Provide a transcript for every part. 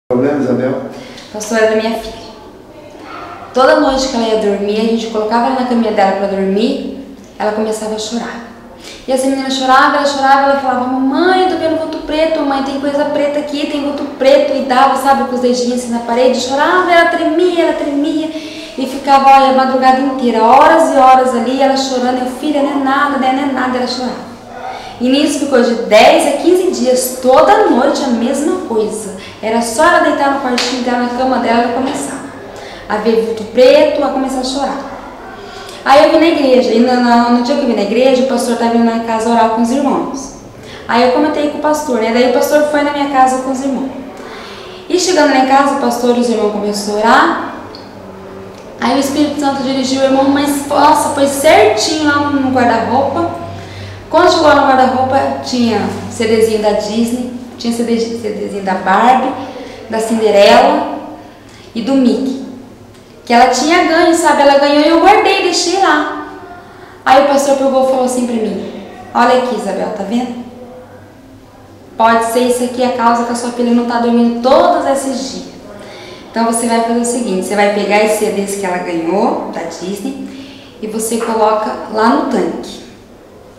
Problema, Isabel? Pastor, era da minha filha. Toda noite que ela ia dormir, a gente colocava ela na caminha dela para dormir, ela começava a chorar. E essa menina chorava, ela falava: mamãe, eu tô vendo vulto preto, mãe, tem coisa preta aqui, tem vulto preto, e dava, sabe, com os dedinhos assim na parede, chorava, ela tremia, e ficava, olha, a madrugada inteira, horas e horas ali, ela chorando, eu, filha, não é nada, ela chorava. E nisso ficou de 10 a 15 dias, toda noite a mesma coisa. Era só ela deitar no quartinho dela, na cama dela, ela começava a ver vulto preto, a começar a chorar. Aí eu vim na igreja, e no dia que eu vim na igreja, o pastor estava vindo na casa orar com os irmãos. Aí eu comentei com o pastor, né? Daí o pastor foi na minha casa com os irmãos. E chegando lá em casa, o pastor e os irmãos começaram a orar. Aí o Espírito Santo dirigiu o irmão, mas nossa, foi certinho lá no guarda-roupa. Quando chegou lá no guarda-roupa, tinha CDzinho da Disney, tinha CDzinho da Barbie, da Cinderela e do Mickey. Que ela tinha ganho, sabe? Ela ganhou e eu guardei, deixei lá. Aí o pastor pegou e falou assim pra mim: olha aqui, Isabel, tá vendo? Pode ser isso aqui a causa que a sua filha não tá dormindo todos esses dias. Então você vai fazer o seguinte: você vai pegar esses CDs que ela ganhou, da Disney, e você coloca lá no tanque.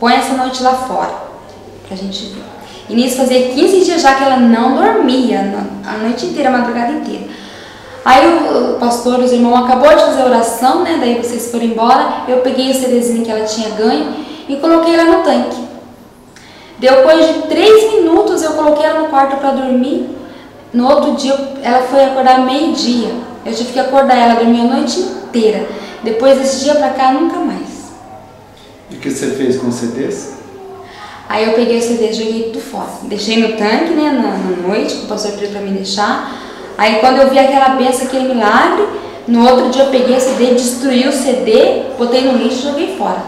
Põe essa noite lá fora, pra gente ver. E nisso fazia 15 dias já que ela não dormia, a noite inteira, a madrugada inteira. Aí o pastor, os irmãos, acabou de fazer a oração, né? Daí vocês foram embora. Eu peguei o CDzinho que ela tinha ganho e coloquei ela no tanque. Depois de 3 minutos eu coloquei ela no quarto para dormir. No outro dia ela foi acordar meio-dia. Eu tive que acordar ela, dormir a noite inteira. Depois desse dia pra cá, nunca mais. E o que você fez com os CDs? Aí eu peguei o CD e joguei tudo fora. Deixei no tanque, né, na noite, que o pastor pediu pra mim deixar. Aí quando eu vi aquela bênção, aquele milagre, no outro dia eu peguei o CD, destruí o CD, botei no lixo e joguei fora.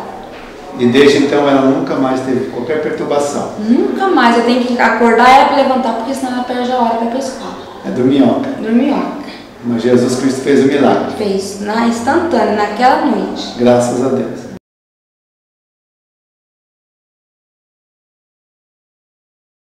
E desde então ela nunca mais teve qualquer perturbação? Nunca mais, eu tenho que acordar ela para levantar, porque senão ela perde a hora para ir pra escola. É dorminhoca? Dorminhoca. Mas Jesus Cristo fez o milagre? Fez, instantâneo, naquela noite. Graças a Deus.